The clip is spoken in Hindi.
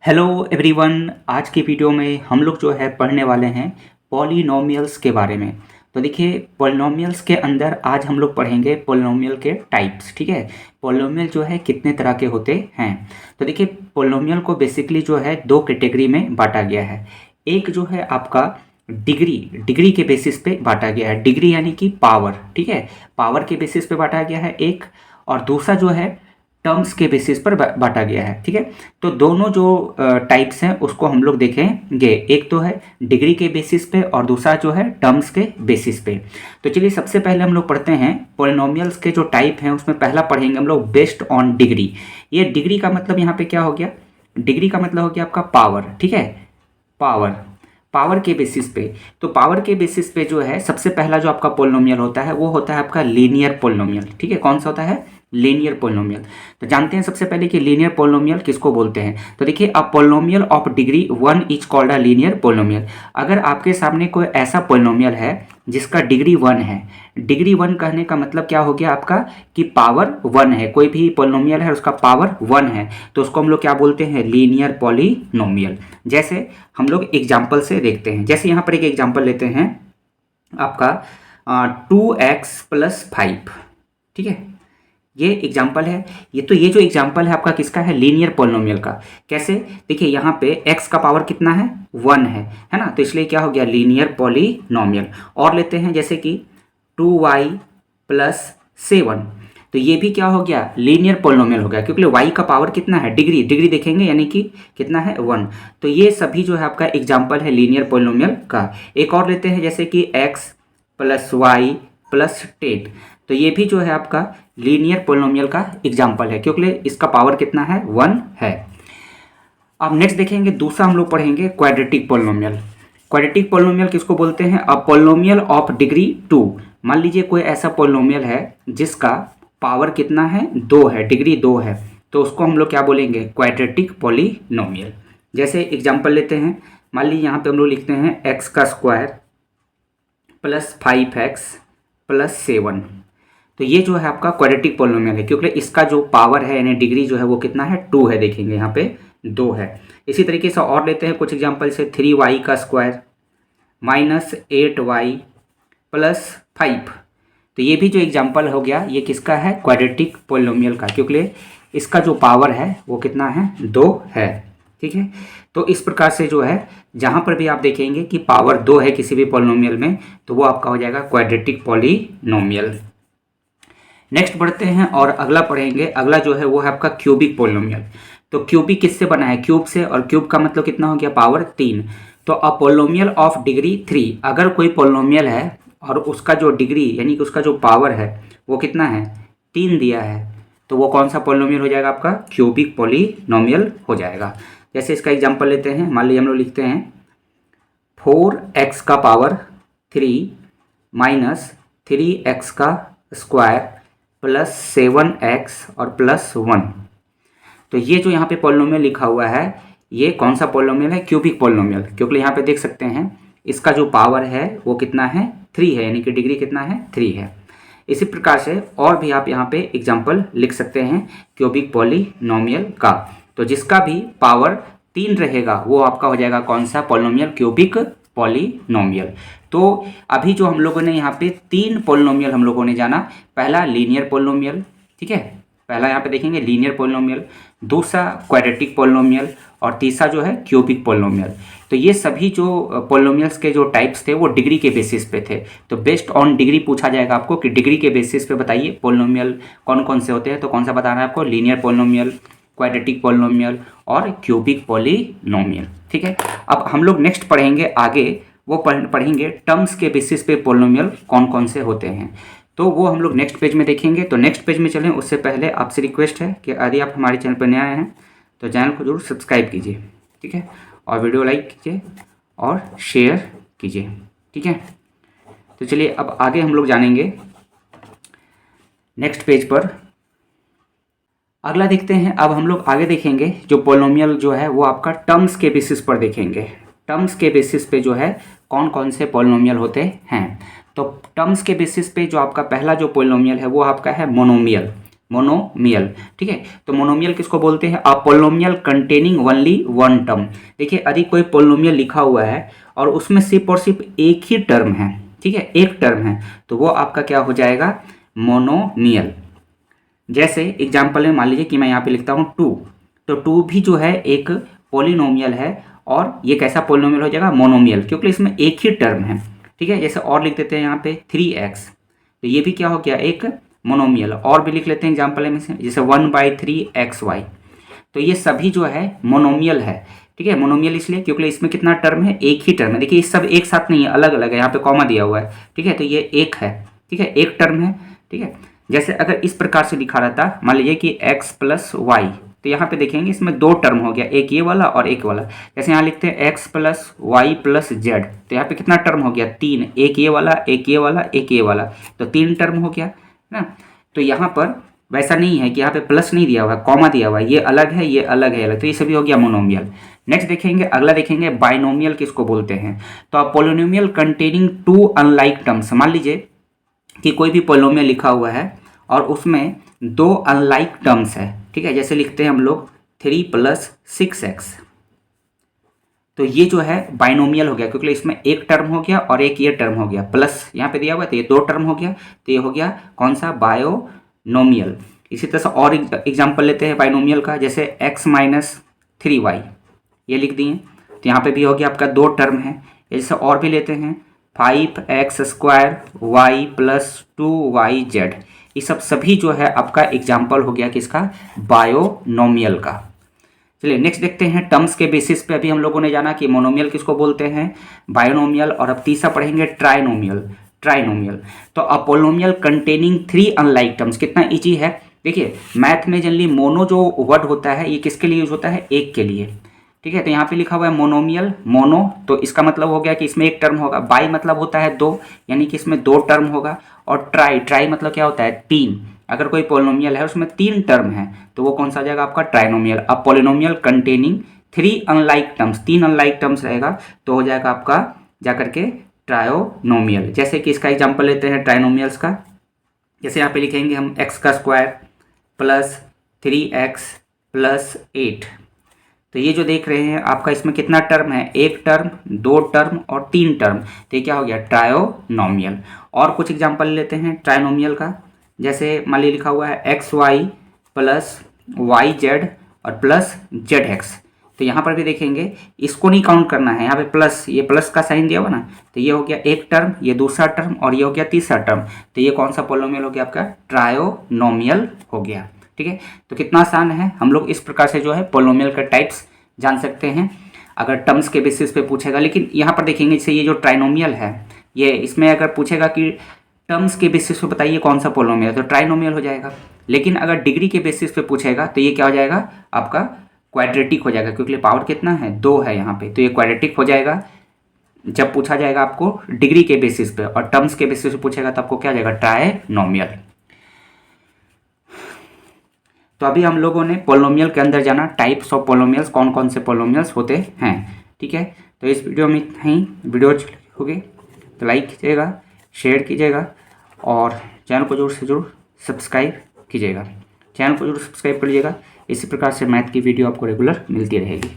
Hello everyone. आज की वीडियो में हम लोग जो है पढ़ने वाले हैं पॉलिनोमियल्स के बारे में। तो देखिए, पॉलिनोमियल्स के अंदर आज हम लोग पढ़ेंगे पॉलिनोमियल के टाइप्स। ठीक है, पॉलिनोमियल जो है कितने तरह के होते हैं। तो देखिए, पॉलिनोमियल को बेसिकली जो है दो कैटेगरी में बांटा गया है। एक जो है आपका डिग्री के बेसिस पे बांटा गया है। डिग्री यानी कि पावर। ठीक है, पावर के बेसिस पे बांटा गया है एक, और दूसरा जो है टर्म्स के बेसिस पर बांटा गया है। ठीक है, तो दोनों जो टाइप्स हैं उसको हम लोग देखेंगे। एक तो है डिग्री के बेसिस पे और दूसरा जो है टर्म्स के बेसिस पे। तो चलिए, सबसे पहले हम लोग पढ़ते हैं पॉलिनोमियल्स के जो टाइप हैं। उसमें पहला पढ़ेंगे हम लोग बेस्ड ऑन डिग्री। ये डिग्री का मतलब यहाँ पे क्या हो गया? डिग्री का मतलब हो गया आपका पावर। ठीक है, पावर, पावर के बेसिस पे। तो पावर के बेसिस पे जो है सबसे पहला जो आपका पोलिनोमियल होता है वो होता है आपका लीनियर पोलिनोमियल। ठीक है, कौन सा होता है? Linear polynomial. तो जानते हैं सबसे पहले कि लीनियर पोलिनोमियल किसको बोलते हैं। तो देखिए, a polynomial of degree 1 is called a linear polynomial. अगर आपके सामने कोई ऐसा पोलिनोमियल है जिसका डिग्री 1 है, डिग्री 1 कहने का मतलब क्या हो गया आपका कि पावर 1 है। कोई भी पोलिनोमियल है उसका पावर 1 है, तो उसको हम लोग क्या बोलते हैं? Linear polynomial. जैसे हम लोग एग्जाम्पल से देखते हैं। जैसे यहाँ पर एक एग्जाम्पल लेते हैं आपका 2x+5। ठीक है, ये एग्जाम्पल है। ये जो एग्जाम्पल है आपका किसका है? लीनियर पोलिनोमियल का। कैसे? देखिए, यहाँ पे x का पावर कितना है? 1 है ना। तो इसलिए क्या हो गया? Linear polynomial. और लेते हैं जैसे कि 2y+7। तो ये भी क्या हो गया? लीनियर पोलिनोमियल हो गया, क्योंकि y का पावर कितना है? डिग्री देखेंगे यानी कि कितना है? 1। तो ये सभी जो है आपका एग्जाम्पल है लीनियर पोलिनोमियल का। एक और लेते हैं जैसे कि x+y+10। तो ये भी जो है आपका लीनियर पोलिनोमियल का एग्जाम्पल है, क्योंकि इसका पावर कितना है? 1 है। अब नेक्स्ट देखेंगे, दूसरा हम लोग पढ़ेंगे क्वाड्रेटिक पोलिनोमियल। क्वाड्रेटिक पोलिनोमियल किसको बोलते हैं? A polynomial of degree 2। मान लीजिए कोई ऐसा पोलिनोमियल है जिसका पावर कितना है? 2 है, डिग्री 2 है, तो उसको हम लोग क्या बोलेंगे? Quadratic polynomial. जैसे एग्जाम्पल लेते हैं, मान लीजिए यहाँ पे हम लोग लिखते हैं x²+5x+7। तो ये जो है आपका क्वाड्रेटिक पोलिनोमियल है, क्योंकि इसका जो पावर है यानी डिग्री जो है वो कितना है? 2 है। देखेंगे यहाँ पे 2 है। इसी तरीके से और लेते हैं कुछ एग्जांपल से 3y² -8y+5। तो ये भी जो एग्जांपल हो गया ये किसका है? क्वाड्रेटिक पोलिनोमियल का, क्योंकि इसका जो पावर है वो कितना है? 2 है। ठीक है, तो इस प्रकार से जो है जहाँ पर भी आप देखेंगे कि पावर 2 है किसी भी पोलिनोमियल में, तो वो आपका हो जाएगा क्वाड्रेटिक पोलिनोमियल। नेक्स्ट बढ़ते हैं और अगला पढ़ेंगे। अगला जो है वो है आपका क्यूबिक पोलिनोमियल। तो क्यूबिक किससे बना है? क्यूब से, और क्यूब का मतलब कितना हो गया? पावर 3। तो अ पोलिनोमियल ऑफ डिग्री 3। अगर कोई पोलिनोमियल है और उसका जो डिग्री यानी कि उसका जो पावर है वो कितना है? 3 दिया है, तो वो कौन सा पोलिनोमियल हो जाएगा? आपका क्यूबिक पोलिनोमियल हो जाएगा। जैसे इसका एग्जाम्पल लेते हैं, मान लीजिए हम लोग लिखते हैं 4x⁻³ -3x² +7x और +1। तो ये जो यहाँ पे पोलिनोमियल लिखा हुआ है ये कौन सा पोलिनोमियल है? क्यूबिक पोलिनोमियल, क्योंकि यहाँ पे देख सकते हैं इसका जो पावर है वो कितना है? 3 है, यानी कि डिग्री कितना है? 3 है। इसी प्रकार से और भी आप यहाँ पे एग्जाम्पल लिख सकते हैं क्यूबिक पोलिनोमियल का। तो जिसका भी पावर 3 रहेगा वो आपका हो जाएगा कौन सा पोलिनोमियल? Cubic polynomial. तो अभी जो हम लोगों ने यहाँ पे 3 पोलिनोमियल हम लोगों ने जाना। पहला लीनियर पोलिनोमियल, ठीक है, पहला यहाँ पे देखेंगे लीनियर पोलिनोमियल, दूसरा क्वाड्रेटिक पोलिनोमियल, और तीसरा जो है क्यूबिक पोलिनोमियल। तो ये सभी जो पोलिनोमियल्स के जो टाइप्स थे वो डिग्री के बेसिस पे थे। तो बेस्ड ऑन डिग्री पूछा जाएगा आपको कि डिग्री के बेसिस पे बताइए पोलिनोमियल कौन कौन से होते हैं। तो कौन सा बताना है आपको? लीनियर पोलिनोमियल, क्वाड्रेटिक पोलिनोमियल और क्यूबिक पोलिनोमियल। ठीक है, अब हम लोग नेक्स्ट पढ़ेंगे आगे, वो पढ़ेंगे टर्म्स के बेसिस पे पोलिनोमियल कौन कौन से होते हैं। तो वो हम लोग नेक्स्ट पेज में देखेंगे। तो नेक्स्ट पेज में चलें उससे पहले आपसे रिक्वेस्ट है कि यदि आप हमारे चैनल पर नए आए हैं तो चैनल को जरूर सब्सक्राइब कीजिए। ठीक है, और वीडियो लाइक कीजिए और शेयर कीजिए। ठीक है, तो चलिए अब आगे हम लोग जानेंगे नेक्स्ट पेज पर। अगला देखते हैं। अब हम लोग आगे देखेंगे जो पोलिनोमियल जो है वो आपका टर्म्स के बेसिस पर देखेंगे। टर्म्स के बेसिस पे जो है कौन कौन से पोलिनोमियल होते हैं। तो टर्म्स के बेसिस पे जो आपका पहला जो पोलिनोमियल है वो आपका है मोनोमियल। मोनोमियल, ठीक है। तो मोनोमियल किसको बोलते हैं? A polynomial containing only one term. देखिए यदि कोई पोलिनोमियल लिखा हुआ है और उसमें सिर्फ और सिर्फ एक ही टर्म है, ठीक है, एक टर्म है, तो वो आपका क्या हो जाएगा? मोनोमियल। जैसे एग्जाम्पल में मान लीजिए कि मैं यहाँ पे लिखता हूँ 2, तो 2 भी जो है एक पोलिनोमियल है और ये कैसा पोलिनोमियल हो जाएगा? मोनोमियल, क्योंकि इसमें एक ही टर्म है, ठीक है। जैसे और लिख देते हैं यहाँ पे 3x, तो ये भी क्या हो गया? एक मोनोमियल। और भी लिख लेते हैं एग्जाम्पल में से, जैसे 1/3xy, तो ये सभी जो है मोनोमियल है, ठीक है। मोनोमियल इसलिए क्योंकि इसमें कितना टर्म है? एक ही टर्म है। देखिए ये सब एक साथ नहीं है, अलग अलग है, यहाँ पे कॉमा दिया हुआ है, ठीक है। तो ये एक है, ठीक है, एक टर्म है, ठीक है। जैसे अगर इस प्रकार से लिखा रहता, मान लीजिए कि x + y, तो यहाँ पे देखेंगे इसमें दो टर्म हो गया, एक ये वाला और एक वाला। जैसे यहाँ लिखते हैं x + y + z, तो यहाँ पे कितना टर्म हो गया? 3, एक ये वाला, एक ये वाला, एक ये वाला, तो 3 टर्म हो गया ना। तो यहाँ पर वैसा नहीं है कि यहाँ पे प्लस नहीं दिया हुआ है, कॉमा दिया हुआ है, ये अलग है, ये अलग है, अलग, तो ये सभी हो गया मोनोमियल। नेक्स्ट देखेंगे, अगला देखेंगे बाइनोमियल किसको बोलते हैं? तो पोलिनोमियल कंटेनिंग 2 अनलाइक टर्म्स। मान लीजिए कि कोई भी पोलिनोमियल लिखा हुआ है और उसमें 2 अनलाइक टर्म्स है, ठीक है। जैसे लिखते हैं हम लोग 3 + 6x, तो ये जो है बाइनोमियल हो गया, क्योंकि इसमें एक टर्म हो गया और एक ये टर्म हो गया, प्लस यहाँ पे दिया हुआ है, तो ये 2 टर्म हो गया, तो ये हो गया कौन सा? बायोनोमियल। इसी तरह से और एग्जाम्पल लेते हैं बाइनोमियल का, जैसे x - 3y, ये लिख दिए, तो यहाँ पे भी हो गया आपका 2 टर्म है। जैसे और भी लेते हैं 5x² y + 2yz, ये सब सभी जो है आपका एग्जाम्पल हो गया किसका? बायोनोमियल का। चलिए नेक्स्ट देखते हैं, टर्म्स के बेसिस पे अभी हम लोगों ने जाना कि मोनोमियल किसको बोलते हैं, बायोनोमियल, और अब तीसरा पढ़ेंगे ट्राइनोमियल। ट्राइनोमियल तो अ पोलिनोमियल कंटेनिंग 3 अनलाइक टर्म्स। कितना इजी है, देखिए मैथ में जनरली मोनो जो वर्ड होता है ये किसके लिए यूज होता है? एक के लिए, ठीक है। तो यहाँ पे लिखा हुआ है मोनोमियल, मोनो, तो इसका मतलब हो गया कि इसमें एक टर्म होगा। बाई मतलब होता है 2, यानी कि इसमें 2 टर्म होगा। और ट्राई, ट्राई मतलब क्या होता है? 3। अगर कोई पोलिनोमियल है उसमें 3 टर्म है, तो वो कौन सा आ जाएगा? आपका ट्राइनोमियल। अब polynomial containing 3 unlike terms, 3 unlike terms रहेगा, तो हो जाएगा आपका जाकर के ट्रायोनोमियल। जैसे कि इसका एग्जाम्पल लेते हैं ट्राइनोमियल्स का, जैसे यहाँ पे लिखेंगे हम x² + 3x + 8, तो ये जो देख रहे हैं आपका इसमें कितना टर्म है? एक टर्म, 2 टर्म और 3 टर्म, तो ये क्या हो गया? ट्रायोनोमियल। और कुछ एग्जांपल लेते हैं ट्राइनोमियल का, जैसे मान लीजिए लिखा हुआ है xy + yz और +zx, तो यहाँ पर भी देखेंगे इसको नहीं काउंट करना है, यहाँ पे प्लस, ये प्लस का साइन दिया हुआ ना, तो ये हो गया एक टर्म, ये दूसरा टर्म और ये हो गया तीसरा टर्म, तो ये कौन सा पोलिनोमियल हो गया? आपका ट्रायोनोमियल हो गया, ठीक है। तो कितना आसान है, हम लोग इस प्रकार से जो है पोलिनोमियल का टाइप्स जान सकते हैं अगर टर्म्स के बेसिस पे पूछेगा। लेकिन यहाँ पर देखेंगे जैसे ये जो ट्राइनोमियल है, ये इसमें अगर पूछेगा कि टर्म्स के बेसिस पे बताइए कौन सा पोलिनोमियल है, तो ट्राइनोमियल हो जाएगा। लेकिन अगर डिग्री के बेसिस पे पूछेगा तो ये क्या हो जाएगा? आपका क्वाड्रेटिक हो जाएगा, क्योंकि पावर कितना है? 2 है यहाँ पे, तो ये क्वाड्रेटिक हो जाएगा जब पूछा जाएगा आपको डिग्री के बेसिस पे। और टर्म्स के बेसिस पे पूछेगा तो आपको क्या आ जाएगा? ट्राइनोमियल। तो अभी हम लोगों ने पोलिनोमियल के अंदर जाना, टाइप्स ऑफ पोलिनोमियल्स, कौन कौन से पोलिनोमियल्स होते हैं, ठीक है। तो इस वीडियो में इतना ही। वीडियो अच्छी होगी तो लाइक कीजिएगा, शेयर कीजिएगा और चैनल को जरूर से जरूर सब्सक्राइब कीजिएगा। चैनल को जरूर सब्सक्राइब कर लीजिएगा, इसी प्रकार से मैथ की वीडियो आपको रेगुलर मिलती रहेगी।